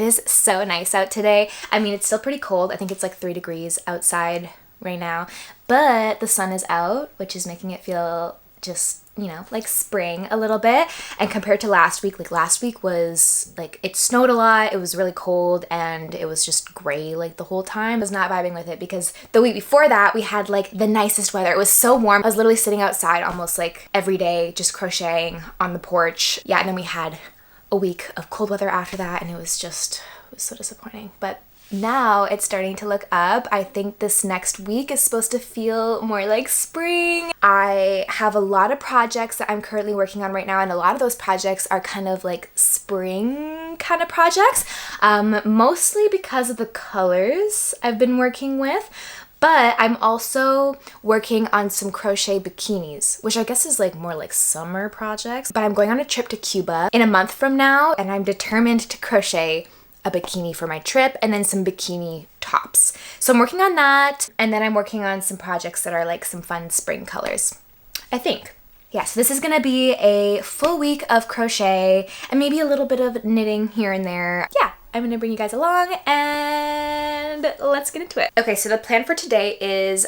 It is so nice out today. I mean, it's still pretty cold. I think it's like 3 degrees outside right now, but the sun is out, which is making it feel just, you know, like spring a little bit. And compared to last week, like last week was like, it snowed a lot, it was really cold, and it was just gray like the whole time. I was not vibing with it because the week before that we had like the nicest weather. It was so warm. I was literally sitting outside almost like every day just crocheting on the porch. Yeah, and then we had a week of cold weather after that, and it was so disappointing. But now it's starting to look up. I think this next week is supposed to feel more like spring. I have a lot of projects that I'm currently working on right now, and a lot of those projects are kind of like spring kind of projects, mostly because of the colors I've been working with. But I'm also working on some crochet bikinis, which I guess is like more like summer projects. But I'm going on a trip to Cuba in a month from now, and I'm determined to crochet a bikini for my trip and then some bikini tops. So I'm working on that, and then I'm working on some projects that are like some fun spring colors, I think. Yeah, so this is gonna be a full week of crochet and maybe a little bit of knitting here and there. Yeah, I'm gonna bring you guys along and let's get into it. Okay, so the plan for today is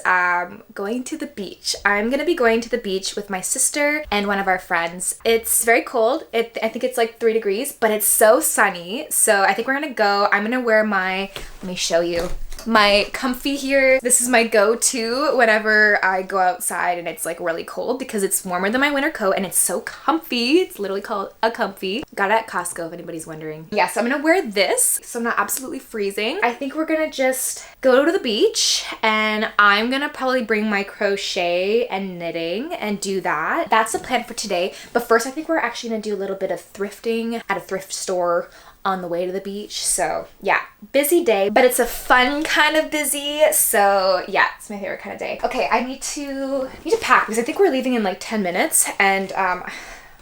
going to the beach. I'm gonna be going to the beach with my sister and one of our friends. It's very cold. I think it's like 3 degrees, but it's so sunny. So I think we're gonna go. I'm gonna wear my, let me show you, my comfy here. This is my go-to whenever I go outside and it's like really cold because it's warmer than my winter coat and it's so comfy. It's literally called a comfy. Got it at Costco if anybody's wondering. Yeah, so I'm gonna wear this so I'm not absolutely freezing. I think we're gonna just go to the beach, and I'm gonna probably bring my crochet and knitting and do that. That's the plan for today. But first I think we're actually gonna do a little bit of thrifting at a thrift store on the way to the beach. So yeah, busy day, but it's a fun kind of busy. So yeah, it's my favorite kind of day. Okay, I need to pack because I think we're leaving in like 10 minutes, and I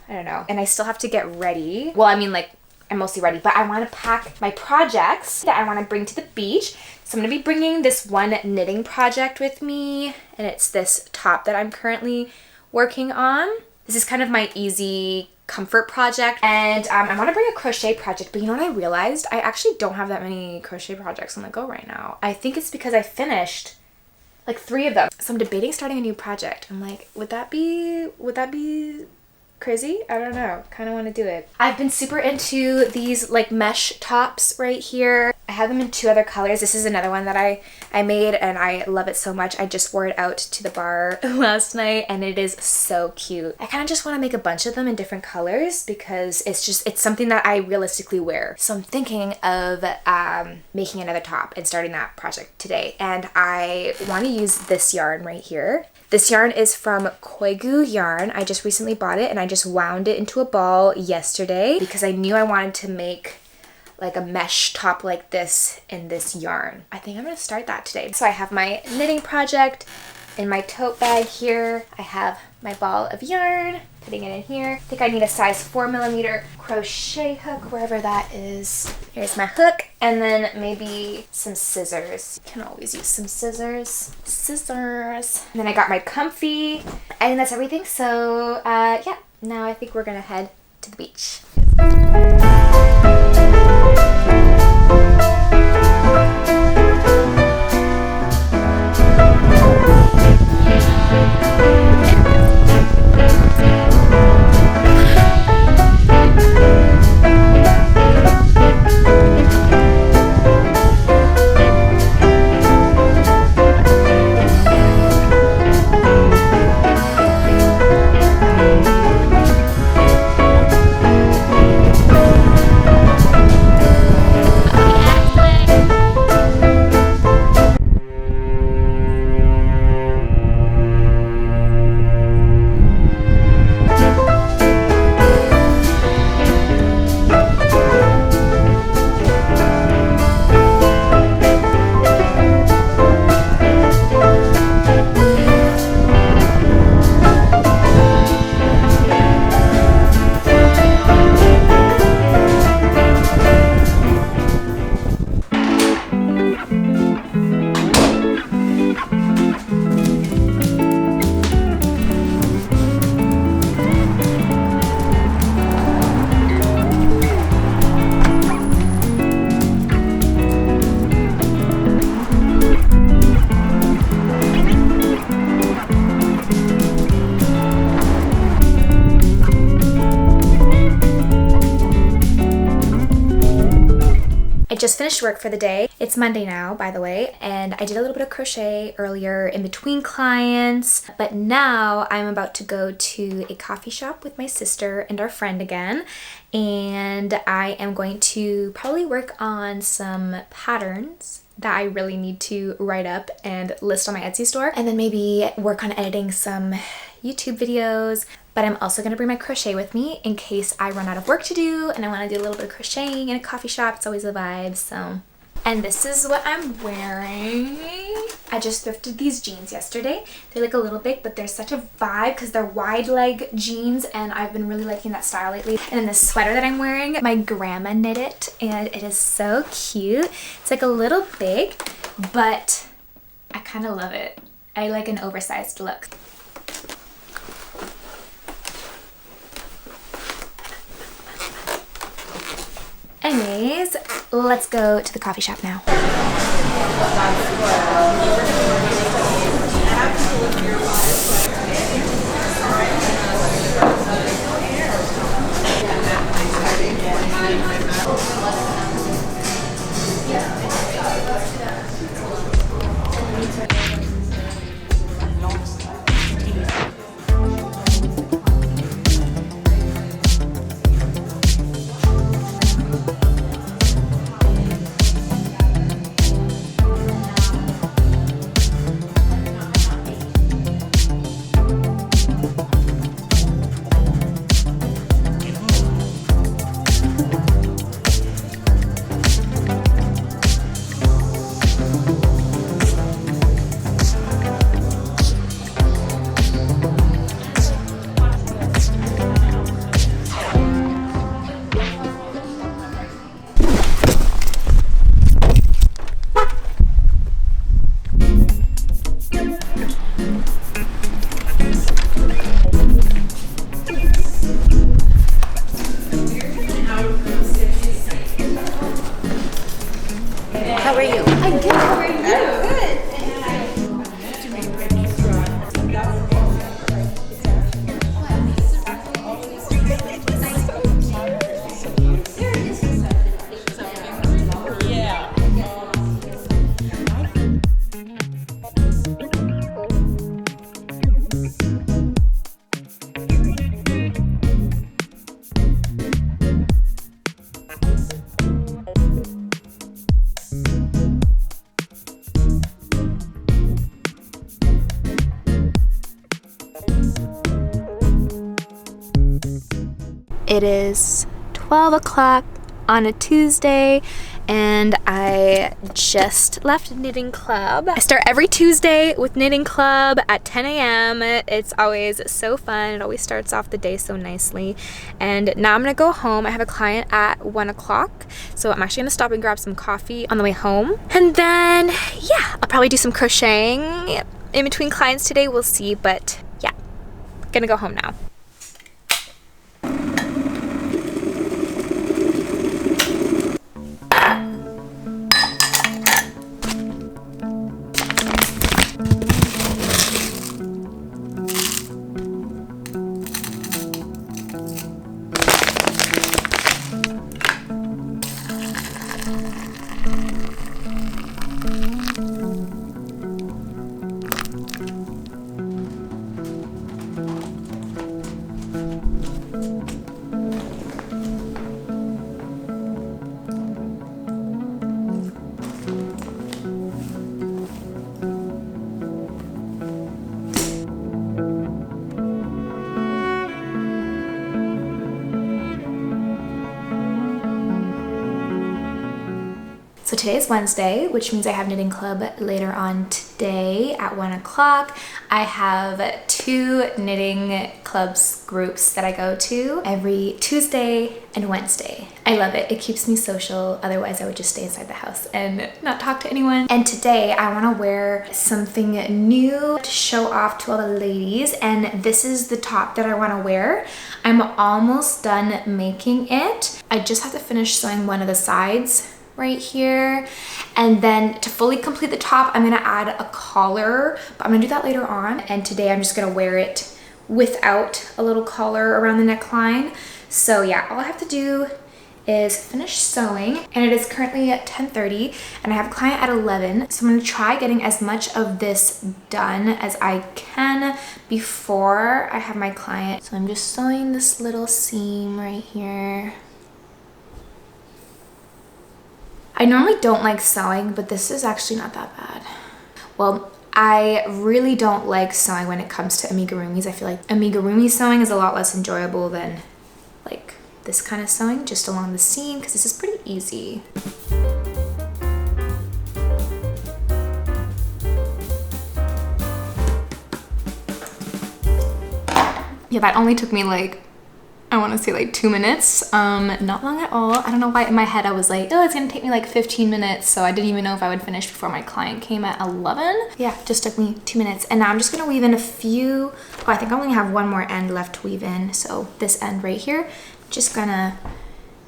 don't know. And I still have to get ready. Well, I mean, like, I'm mostly ready, but I want to pack my projects that I want to bring to the beach. So I'm going to be bringing this one knitting project with me, and it's this top that I'm currently working on. This is kind of my easy comfort project, and I want to bring a crochet project, but you know what I realized? I actually don't have that many crochet projects on the go right now. I think it's because I finished like 3 of them. So I'm debating starting a new project. I'm like, would that be crazy? I don't know. Kind of want to do it. I've been super into these like mesh tops right here. I have them in 2 other colors. This is another one that I made, and I love it so much. I just wore it out to the bar last night, and it is so cute. I kind of just want to make a bunch of them in different colors because it's something that I realistically wear. So I'm thinking of making another top and starting that project today. And I want to use this yarn right here. This yarn is from Koigu Yarn. I just recently bought it, and I just wound it into a ball yesterday because I knew I wanted to make like a mesh top like this in this yarn. I think I'm gonna start that today. So I have my knitting project in my tote bag here. I have my ball of yarn, putting it in here. I think I need a size 4mm crochet hook, wherever that is. Here's my hook, and then maybe some scissors. You can always use some scissors. Scissors. And then I got my comfy, and that's everything. So yeah, now I think we're gonna head to the beach. finished work for the day. It's Monday now, by the way, and I did a little bit of crochet earlier in between clients, but now I'm about to go to a coffee shop with my sister and our friend again, and I am going to probably work on some patterns that I really need to write up and list on my Etsy store, and then maybe work on editing some YouTube videos. But I'm also gonna bring my crochet with me in case I run out of work to do and I wanna do a little bit of crocheting in a coffee shop. It's always a vibe, so. And this is what I'm wearing. I just thrifted these jeans yesterday. They're like a little big, but they're such a vibe because they're wide leg jeans and I've been really liking that style lately. And then this sweater that I'm wearing, my grandma knit it and it is so cute. It's like a little big, but I kind of love it. I like an oversized look. Anyways, let's go to the coffee shop now. How are you? I'm good. How are you? Good. It is 12 o'clock on a Tuesday and I just left knitting club. I start every Tuesday with knitting club at 10 a.m. It's always so fun. It always starts off the day so nicely. And now I'm gonna go home. I have a client at 1 o'clock. So I'm actually gonna stop and grab some coffee on the way home. And then, yeah, I'll probably do some crocheting in between clients today. We'll see, but yeah, gonna go home now. So today is Wednesday, which means I have knitting club later on today at 1 o'clock. I have 2 knitting clubs groups that I go to every Tuesday and Wednesday. I love it. It keeps me social. Otherwise, I would just stay inside the house and not talk to anyone. And today I want to wear something new to show off to all the ladies. And this is the top that I want to wear. I'm almost done making it. I just have to finish sewing one of the sides right here, and then to fully complete the top I'm gonna add a collar, but I'm gonna do that later on. And today I'm just gonna wear it without a little collar around the neckline. So yeah, all I have to do is finished sewing, and it is currently at 10:30 and I have a client at 11. So I'm gonna try getting as much of this done as I can before I have my client. So I'm just sewing this little seam right here. I normally don't like sewing, but this is actually not that bad. Well, I really don't like sewing when it comes to amigurumis. I feel like amigurumi sewing is a lot less enjoyable than like this kind of sewing, just along the seam, because this is pretty easy. Yeah, that only took me like, I want to say like 2 minutes. Not long at all. I don't know why in my head I was like, oh, it's gonna take me like 15 minutes. So I didn't even know if I would finish before my client came at 11. Yeah, just took me 2 minutes. And now I'm just gonna weave in a few, oh, I think I only have one more end left to weave in. So this end right here, just gonna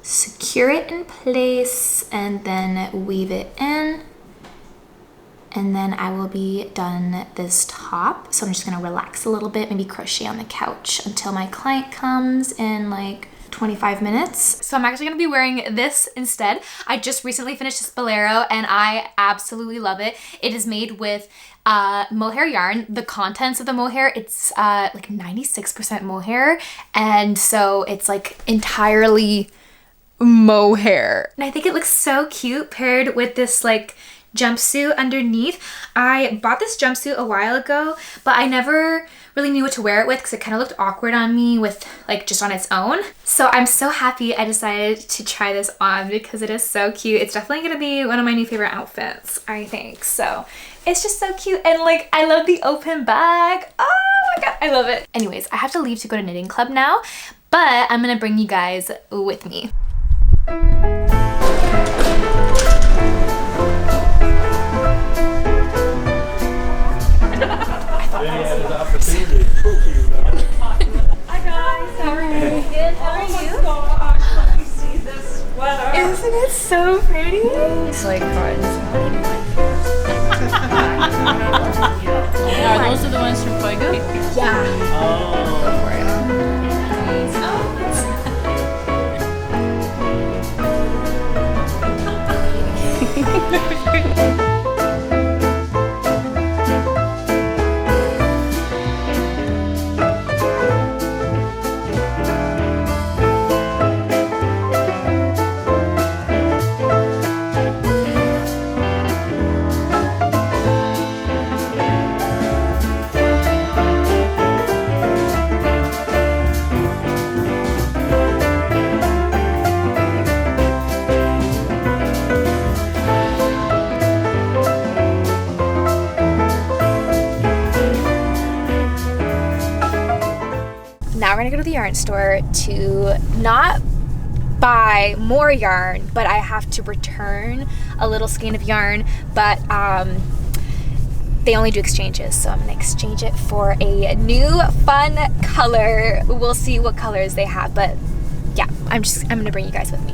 secure it in place and then weave it in. And then I will be done this top. So I'm just gonna relax a little bit, maybe crochet on the couch until my client comes in like 25 minutes. So I'm actually gonna be wearing this instead. I just recently finished this bolero and I absolutely love it. It is made with mohair yarn. The contents of the mohair, it's like 96% mohair. And so it's like entirely mohair. And I think it looks so cute paired with this like jumpsuit underneath. I bought this jumpsuit a while ago, but I never really knew what to wear it with because it kind of looked awkward on me with like just on its own. So I'm so happy I decided to try this on because it is so cute. It's definitely gonna be one of my new favorite outfits, I think. So it's just so cute, and like I love the open bag. Oh my god, I love it. Anyways, I have to leave to go to knitting club now, but I'm gonna bring you guys with me. Hi guys, how are you? Good, how are you? Oh my gosh, let me see this sweater. Isn't it so pretty? It's like Are those the ones from Fuego? yeah. Oh. Now we're gonna go to the yarn store to not buy more yarn, but I have to return a little skein of yarn, but they only do exchanges, so I'm gonna exchange it for a new fun color. We'll see what colors they have, but yeah, I'm gonna bring you guys with me.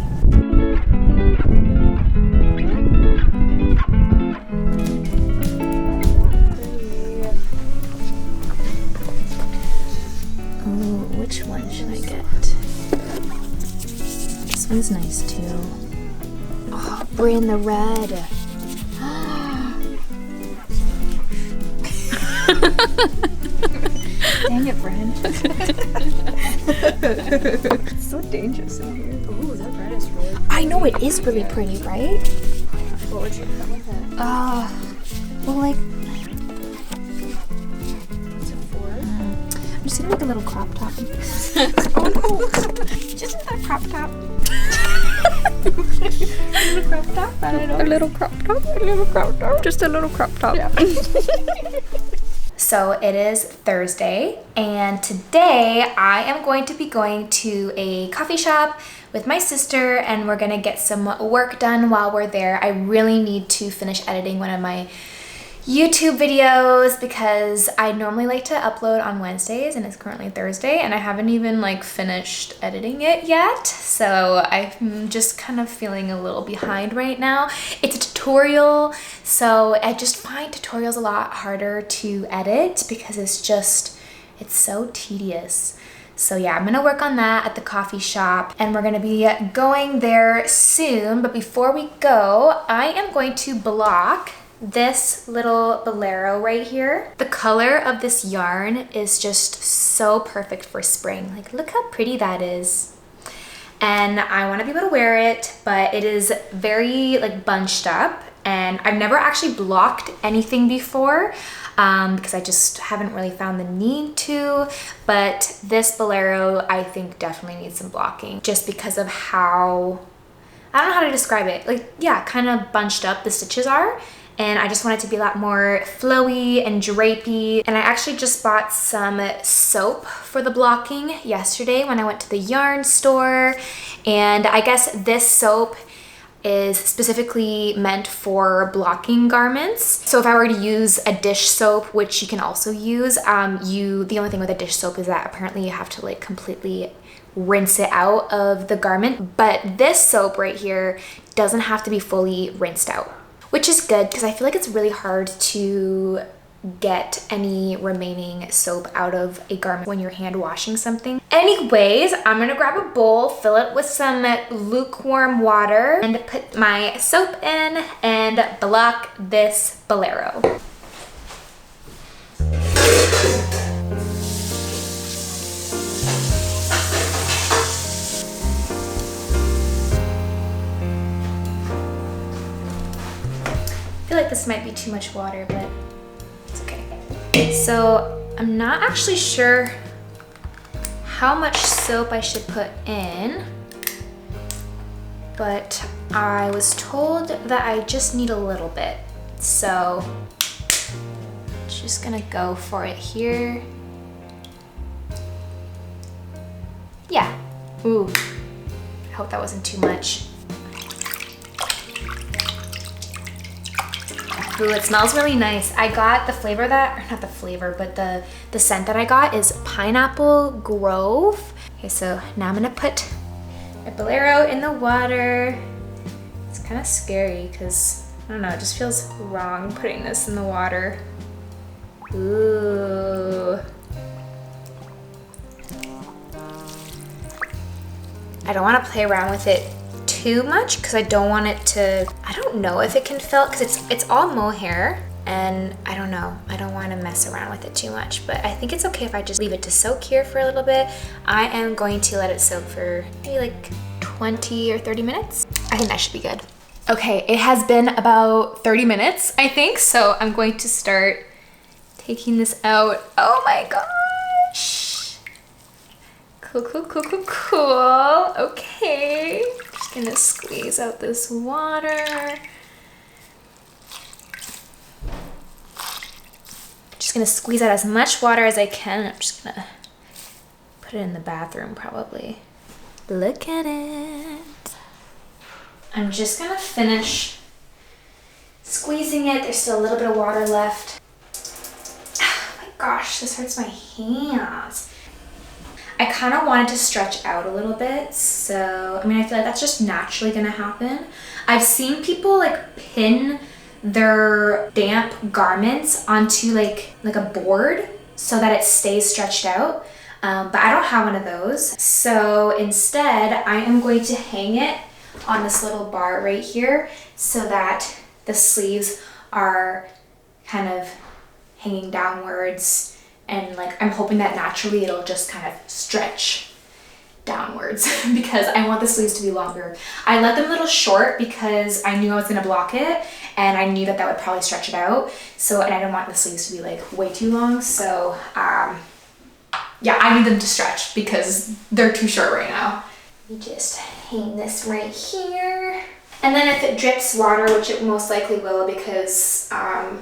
Which one should I get? This one's nice too. Oh, we're in the red. Dang it, Bren. It's so dangerous in here. Ooh, that red is really pretty. I know it is really pretty, right? What would you put with it? Well, like, What's it for? I'm just gonna make a little crop top. Oh no! Just a crop top. A little crop top? I don't know. A little crop top. A little crop top. Just a little crop top. Yeah. So it is Thursday, and today I am going to be going to a coffee shop with my sister, and we're gonna get some work done while we're there. I really need to finish editing one of my YouTube videos because I normally like to upload on Wednesdays, and it's currently Thursday and I haven't even like finished editing it yet. So I'm just kind of feeling a little behind right now. It's a tutorial, so I just find tutorials a lot harder to edit because it's so tedious. So yeah, I'm gonna work on that at the coffee shop and we're gonna be going there soon. But before we go, I am going to block this little bolero right here. The color of this yarn is just so perfect for spring. Like, look how pretty that is. And I want to be able to wear it, but it is very like bunched up, and I've never actually blocked anything before because I just haven't really found the need to. But this bolero I think definitely needs some blocking just because of how, I don't know how to describe it, like, yeah, kind of bunched up the stitches are. And I just want it to be a lot more flowy and drapey. And I actually just bought some soap for the blocking yesterday when I went to the yarn store. And I guess this soap is specifically meant for blocking garments. So if I were to use a dish soap, which you can also use, the only thing with a dish soap is that apparently you have to like completely rinse it out of the garment. But this soap right here doesn't have to be fully rinsed out, which is good because I feel like it's really hard to get any remaining soap out of a garment when you're hand washing something. Anyways, I'm gonna grab a bowl, fill it with some lukewarm water, and put my soap in and block this bolero. I feel like this might be too much water, but it's okay. So I'm not actually sure how much soap I should put in, but I was told that I just need a little bit. So just gonna go for it here. Yeah. Ooh, I hope that wasn't too much. Ooh, it smells really nice. I got the flavor that, or not the flavor, but the scent that I got is Pineapple Grove. Okay, so now I'm gonna put my bolero in the water. It's kind of scary because, I don't know, it just feels wrong putting this in the water. Ooh. I don't want to play around with it too much because I don't want it to, I don't know if it can felt, because it's all mohair and I don't know, I don't want to mess around with it too much, but I think it's okay if I just leave it to soak here for a little bit. I am going to let it soak for maybe like 20 or 30 minutes. I think that should be good. Okay, it has been about 30 minutes, I think, so I'm going to start taking this out. Oh my gosh. Cool, cool, cool, cool, cool. Okay. Just gonna squeeze out this water. Just gonna squeeze out as much water as I can. I'm just gonna put it in the bathroom probably. Look at it. I'm just gonna finish squeezing it. There's still a little bit of water left. Oh my gosh, this hurts my hands. I kind of wanted to stretch out a little bit, so I mean, I feel like that's just naturally gonna happen. I've seen people like pin their damp garments onto like a board so that it stays stretched out, but I don't have one of those. So instead, I am going to hang it on this little bar right here so that the sleeves are kind of hanging downwards. And like, I'm hoping that naturally it'll just kind of stretch downwards because I want the sleeves to be longer. I let them a little short because I knew I was gonna block it and I knew that that would probably stretch it out. So, and I didn't want the sleeves to be like way too long. So yeah, I need them to stretch because they're too short right now. You just hang this right here. And then if it drips water, which it most likely will because I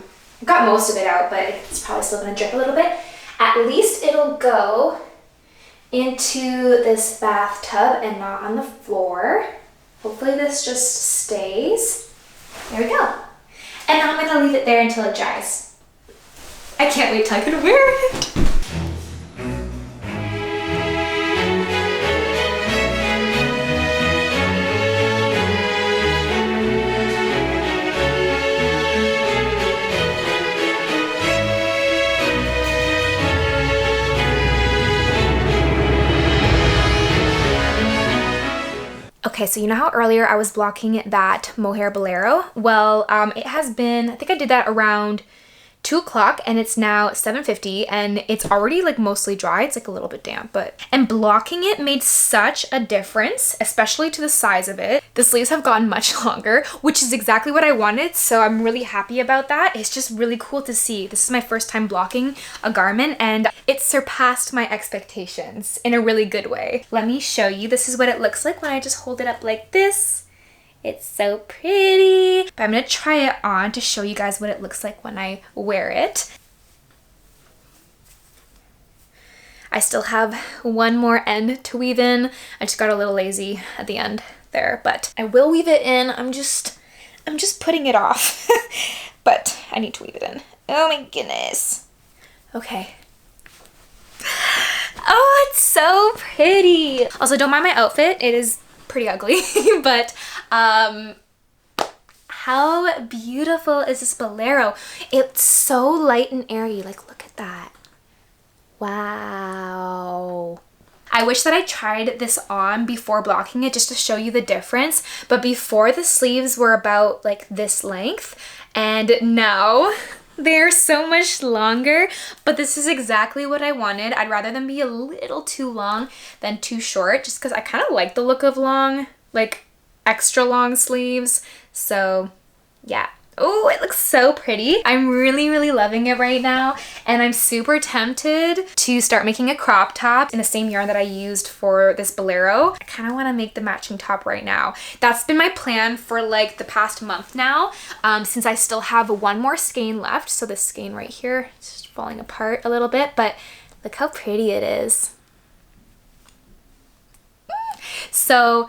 got most of it out, but it's probably still gonna drip a little bit. At least it'll go into this bathtub and not on the floor. Hopefully this just stays. There we go. And now I'm gonna leave it there until it dries. I can't wait till I can wear it. Okay, so you know how earlier I was blocking that mohair bolero? Well, it has been, I think I did that around 2 o'clock and it's now 7:50 and it's already like mostly dry. It's like a little bit damp, and blocking it made such a difference, especially to the size of it. The sleeves have gotten much longer, which is exactly what I wanted, so I'm really happy about that. It's just really cool to see. This is my first time blocking a garment and it surpassed my expectations in a really good way. Let me show you. This is what it looks like when I just hold it up like this. It's so pretty. But I'm gonna try it on to show you guys what it looks like when I wear it. I still have one more end to weave in. I just got a little lazy at the end there, but I will weave it in. I'm just putting it off, but I need to weave it in. Oh my goodness. Okay. Oh, it's so pretty. Also, don't mind my outfit. It is pretty ugly, but how beautiful is this bolero? It's so light and airy. Like, look at that. Wow. I wish that I tried this on before blocking it just to show you the difference, but before the sleeves were about like this length and now they're so much longer, but this is exactly what I wanted. I'd rather them be a little too long than too short, just because I kind of like the look of long, like extra long sleeves. So yeah. Oh, it looks so pretty. I'm really, really loving it right now. And I'm super tempted to start making a crop top in the same yarn that I used for this bolero. I kind of want to make the matching top right now. That's been my plan for like the past month now, since I still have one more skein left. So this skein right here is just falling apart a little bit, but look how pretty it is. So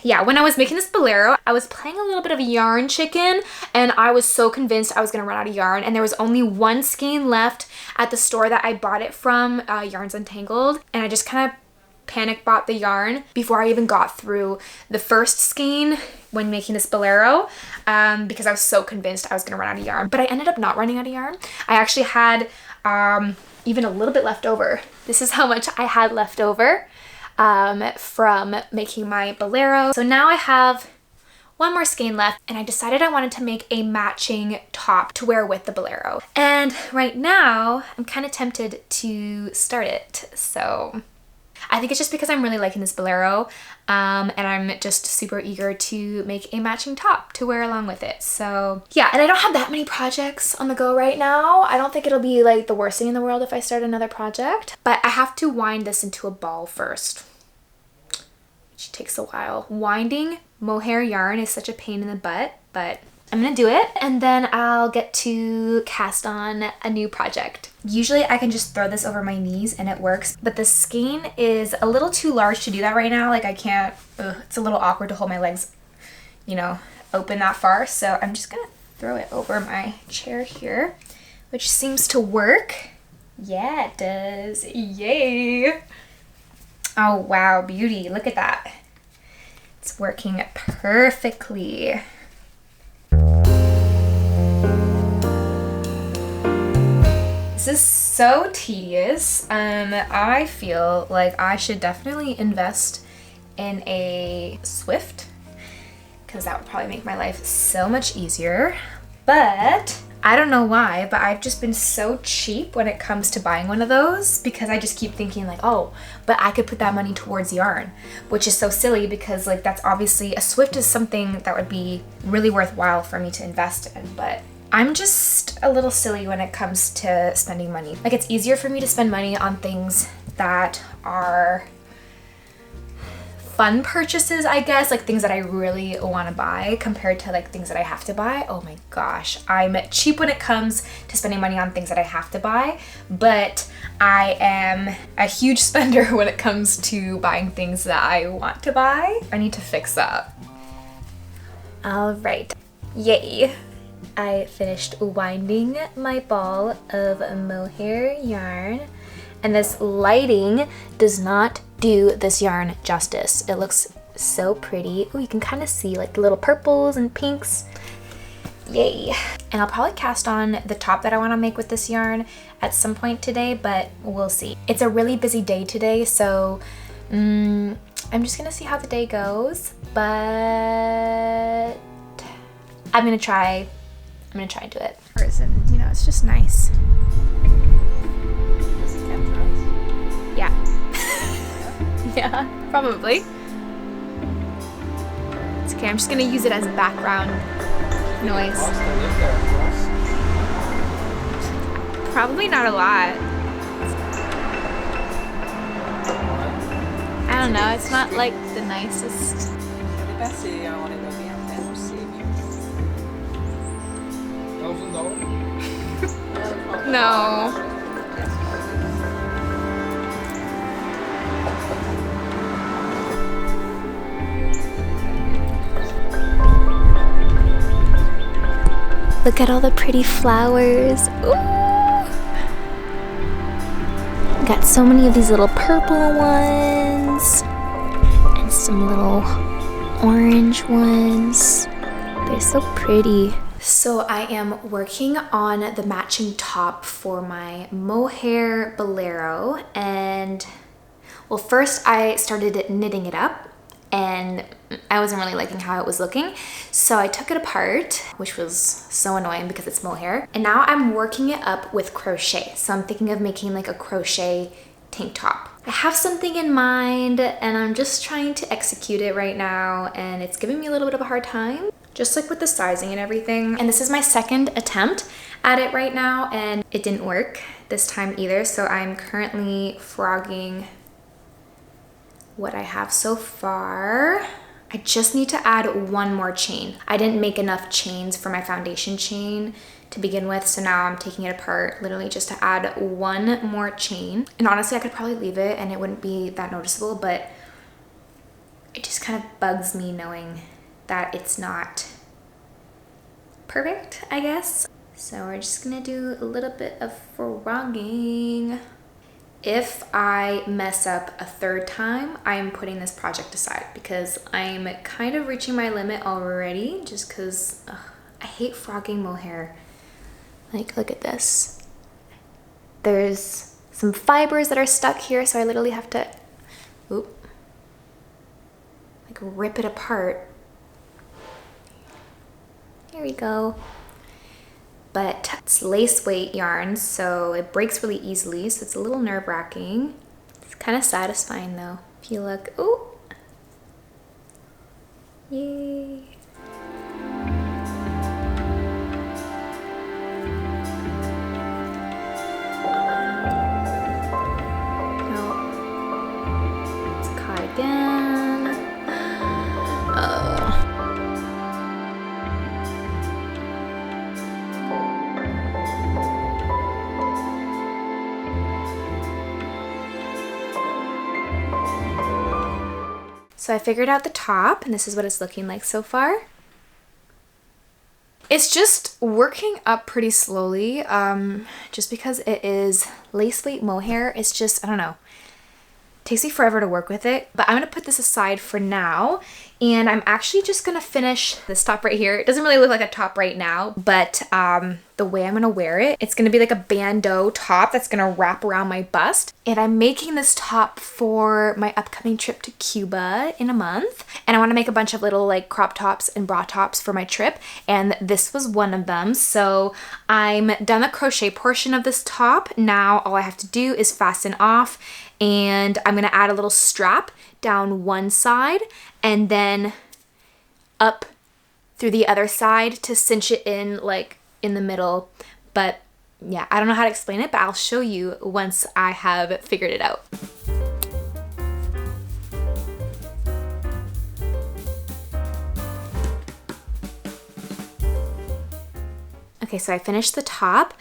yeah, when I was making this bolero, I was playing a little bit of yarn chicken and I was so convinced I was gonna run out of yarn, and there was only one skein left at the store that I bought it from, Yarns Untangled, and I just kind of panic bought the yarn before I even got through the first skein when making this bolero, because I was so convinced I was gonna run out of yarn. But I ended up not running out of yarn. I actually had even a little bit left over. This is how much I had left over from making my bolero. So now I have one more skein left and I decided I wanted to make a matching top to wear with the bolero. And right now I'm kind of tempted to start it. So I think it's just because I'm really liking this bolero, and I'm just super eager to make a matching top to wear along with it. So yeah, and I don't have that many projects on the go right now. I don't think it'll be like the worst thing in the world if I start another project, but I have to wind this into a ball first, which takes a while. Winding mohair yarn is such a pain in the butt, but I'm gonna do it and then I'll get to cast on a new project. Usually I can just throw this over my knees and it works, but the skein is a little too large to do that right now. Like I can't, it's a little awkward to hold my legs, you know, open that far. So I'm just gonna throw it over my chair here, which seems to work. Yeah, it does. Yay. Oh wow, beauty, look at that. It's working perfectly. This is so tedious. I feel like I should definitely invest in a Swift because that would probably make my life so much easier. But I don't know why, but I've just been so cheap when it comes to buying one of those because I just keep thinking like, oh, but I could put that money towards yarn, which is so silly because like that's obviously, a Swift is something that would be really worthwhile for me to invest in, but I'm just a little silly when it comes to spending money. Like it's easier for me to spend money on things that are fun purchases, I guess, like things that I really want to buy compared to like things that I have to buy. Oh my gosh, I'm cheap when it comes to spending money on things that I have to buy, but I am a huge spender when it comes to buying things that I want to buy. I need to fix that. All right, yay. I finished winding my ball of mohair yarn, and this lighting does not do this yarn justice. It looks so pretty. Oh, you can kind of see like the little purples and pinks. Yay. And I'll probably cast on the top that I want to make with this yarn at some point today, but we'll see. It's a really busy day today, so I'm just gonna see how the day goes, but I'm gonna try and do it. And, you know, it's just nice. Yeah. Yeah, probably. It's okay, I'm just gonna use it as background noise. Probably not a lot. I don't know, it's not like the nicest. No. Look at all the pretty flowers. Ooh. Got so many of these little purple ones and some little orange ones. They're so pretty. So I am working on the matching top for my mohair bolero, and well, first I started knitting it up and I wasn't really liking how it was looking. So I took it apart, which was so annoying because it's mohair. And now I'm working it up with crochet. So I'm thinking of making like a crochet tank top. I have something in mind and I'm just trying to execute it right now, and it's giving me a little bit of a hard time, just like with the sizing and everything. And this is my second attempt at it right now, and it didn't work this time either. So I'm currently frogging what I have so far. I just need to add one more chain. I didn't make enough chains for my foundation chain to begin with, so now I'm taking it apart literally just to add one more chain. And honestly, I could probably leave it and it wouldn't be that noticeable, but it just kind of bugs me knowing that it's not perfect, I guess. So we're just gonna do a little bit of frogging. If I mess up a third time, I'm putting this project aside because I'm kind of reaching my limit already, just because I hate frogging mohair. Like, look at this. There's some fibers that are stuck here, so I literally have to, like, rip it apart. Here we go. But it's lace weight yarn, so it breaks really easily, so it's a little nerve-wracking. It's kind of satisfying though. If you look, ooh, yay. Oh, it's caught again. Oh. So I figured out the top, and this is what it's looking like so far. It's just working up pretty slowly, just because it is lace weight mohair. It's just, I don't know, it takes me forever to work with it. But I'm gonna put this aside for now, and I'm actually just gonna finish this top right here. It doesn't really look like a top right now, but the way I'm gonna wear it, it's gonna be like a bandeau top that's gonna wrap around my bust. And I'm making this top for my upcoming trip to Cuba in a month. And I wanna make a bunch of little like crop tops and bra tops for my trip. And this was one of them. So I'm done the crochet portion of this top. Now all I have to do is fasten off, and I'm gonna add a little strap down one side and then up through the other side to cinch it in like in the middle. But yeah, I don't know how to explain it, but I'll show you once I have figured it out. Okay, so I finished the top.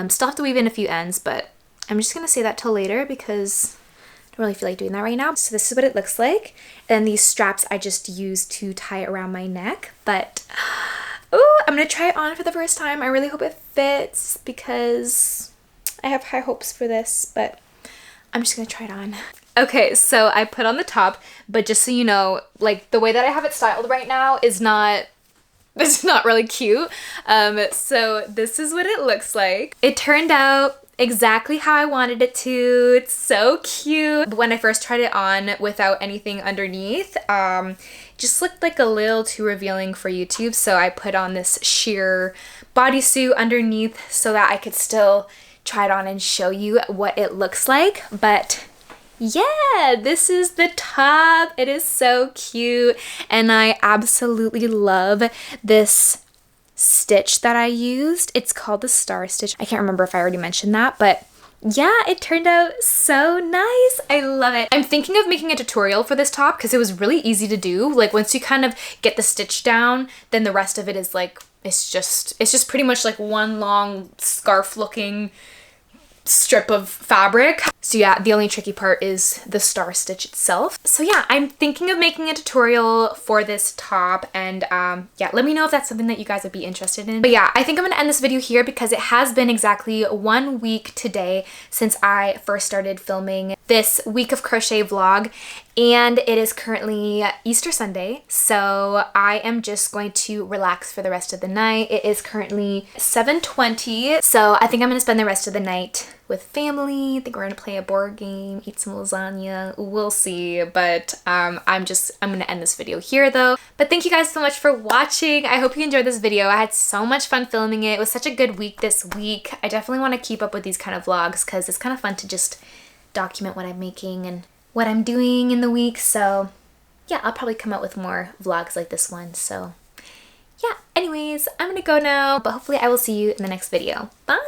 Still have to weave in a few ends, but I'm just gonna say that till later because I don't really feel like doing that right now. So this is what it looks like. And these straps I just used to tie it around my neck, but oh, I'm gonna try it on for the first time. I really hope it fits because I have high hopes for this, but I'm just gonna try it on. Okay, so I put on the top, but just so you know, like the way that I have it styled right now is not, it's not really cute. So this is what it looks like. It turned out exactly how I wanted it to. It's so cute. But when I first tried it on without anything underneath, just looked like a little too revealing for YouTube. So I put on this sheer bodysuit underneath so that I could still try it on and show you what it looks like. But yeah, this is the top. It is so cute. And I absolutely love this stitch that I used. It's called the star stitch. I can't remember if I already mentioned that, but yeah, it turned out so nice. I love it. I'm thinking of making a tutorial for this top because it was really easy to do. Like once you kind of get the stitch down, then the rest of it is like, it's just pretty much like one long scarf looking strip of fabric. So yeah, the only tricky part is the star stitch itself. So yeah, I'm thinking of making a tutorial for this top, and yeah, let me know if that's something that you guys would be interested in. But yeah, I think I'm gonna end this video here because it has been exactly 1 week today since I first started filming this week of crochet vlog, and it is currently Easter Sunday, so I am just going to relax for the rest of the night. It is currently 7:20, so I think I'm gonna spend the rest of the night with family. I think we're gonna play a board game, eat some lasagna, we'll see. But I'm gonna end this video here though. But thank you guys so much for watching. I hope you enjoyed this video. I had so much fun filming it. It was such a good week this week. I definitely want to keep up with these kind of vlogs because it's kind of fun to just document what I'm making and what I'm doing in the week. So yeah, I'll probably come out with more vlogs like this one. So yeah, anyways, I'm gonna go now, but hopefully I will see you in the next video. Bye!